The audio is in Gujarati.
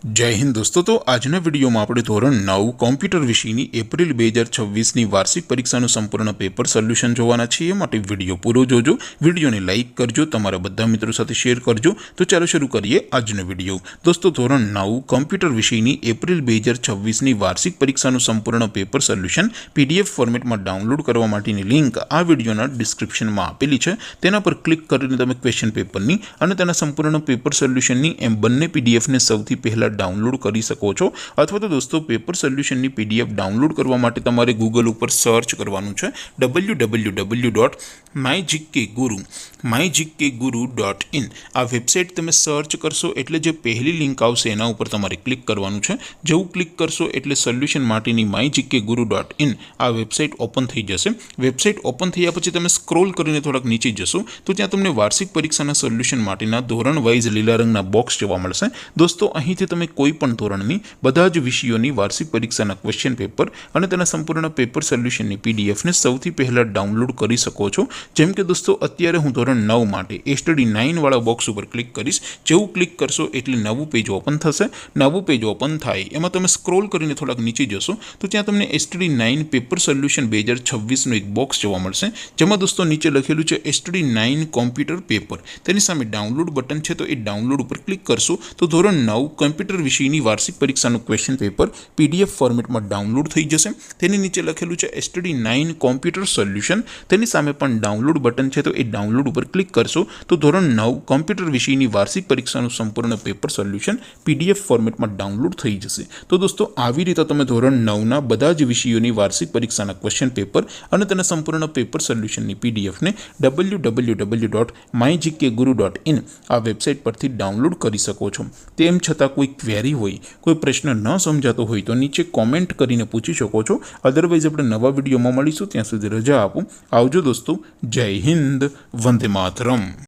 जय हिंद दोस्तों। तो आजना वीडियो में આપણે ધોરણ 9 કોમ્પ્યુટર વિષયની એપ્રિલ 2026ની વાર્ષિક પરીક્ષાનું સંપૂર્ણ પેપર સોલ્યુશન જોવાના છીએ। માટે વિડિયો પૂરો જોજો, વિડિયોને લાઈક કરજો, તમારા બધા મિત્રો સાથે શેર કરજો। તો ચાલો શરૂ કરીએ આજનો વિડિયો। દોસ્તો ધોરણ 9 કોમ્પ્યુટર વિષયની એપ્રિલ 2026ની વાર્ષિક પરીક્ષાનું સંપૂર્ણ પેપર સોલ્યુશન પીડીએફ ફોર્મેટમાં ડાઉનલોડ કરવા માટેની લિંક આ વિડિયોના ડિસ્ક્રિપ્શનમાં આપેલી છે। તેના પર ક્લિક કરીને તમે ક્વેશ્ચન પેપરની અને તેના સંપૂર્ણ પેપર સોલ્યુશનની એમ બંને પીડીએફને સૌથી પહેલા डाउनलॉड કરી શકો છો। અથવા તો દોસ્તો પેપર સોલ્યુશનની પીડીએફ ડાઉનલોડ કરવા માટે તમારે ગૂગલ ઉપર સર્ચ કરવાનું છે www.mygkguru.in। આ વેબસાઇટ તમે સર્ચ કરશો એટલે જે પહેલી લિંક આવશે એના ઉપર તમારે ક્લિક કરવાનું છે। જેવું ક્લિક કરશો એટલે સોલ્યુશન માટેની mygkguru.in આ વેબસાઇટ ઓપન થઈ જશે। વેબસાઇટ ઓપન થયા પછી તમે સ્ક્રોલ કરીને થોડાક નીચે જશો તો ત્યાં તમને વાર્ષિક પરીક્ષાના સોલ્યુશન માટેના ધોરણ વાઇઝ લીલા રંગના બોક્સ જોવા મળશે। દોસ્તો અહીંથી તમે કોઈપણ ધોરણની બધા જ વિષયોની વાર્ષિક પરીક્ષાના ક્વેશ્ચન પેપર અને તેના સંપૂર્ણ પેપર સોલ્યુશનની પીડીએફને સૌથી પહેલા ડાઉનલોડ કરી શકો છો। જેમ કે દોસ્તો અત્યારે હું ધોરણ 9 માટે સ્ટડી 9 વાળા બોક્સ ઉપર ક્લિક કરીશ। જેવું ક્લિક કરશો એટલે નવું પેજ ઓપન થશે। નવું પેજ ઓપન થાય એમાં તમે સ્ક્રોલ કરીને થોડાક નીચે જશો તો ત્યાં તમને સ્ટડી 9 પેપર સોલ્યુશન 2026નું એક બોક્સ જોવા મળશે। જેમાં દોસ્તો નીચે લખેલું છે સ્ટડી 9 કોમ્પ્યુટર પેપર। તેની સામે ડાઉનલોડ બટન છે તો એ ડાઉનલોડ ઉપર ક્લિક કરશો તો ધોરણ 9 કોમ્પ્યુટર વિષયની વાર્ષિક પરીક્ષાનું ક્વેશ્ચન પેપર પીડીએફ ફોર્મેટમાં ડાઉનલોડ થઈ જશે। તેની નીચે લખેલું છે સ્ટડી 9 કોમ્પ્યુટર સોલ્યુશન। તેની સામે પણ ડાઉનલોડ બટન છે તો એ ડાઉનલોડ ઉપર ક્લિક કરશો તો ધોરણ 9 કોમ્પ્યુટર વિષયની વાર્ષિક પરીક્ષાનું સંપૂર્ણ પેપર સોલ્યુશન પીડીએફ ફોર્મેટમાં ડાઉનલોડ થઈ જશે। તો દોસ્તો આવી રીતે તમે ધોરણ 9ના બધા જ વિષયોની વાર્ષિક પરીક્ષાના ક્વેશ્ચન પેપર અને તેના સંપૂર્ણ પેપર સોલ્યુશનની પીડીએફને www.mygkguru.in આ વેબસાઇટ પરથી ડાઉનલોડ કરી શકો છો। તેમ છતાં કોઈ ક્વેરી હોય, કોઈ પ્રશ્ન ન સમજાતો હોય તો નીચે કોમેન્ટ કરીને પૂછી શકો છો। અધરવાઇઝ આપણે નવા વિડીયોમાં મળીશું, ત્યાં સુધી રજા આપો। આવજો દોસ્તો, જય હિન્દ, વંદે માતરમ।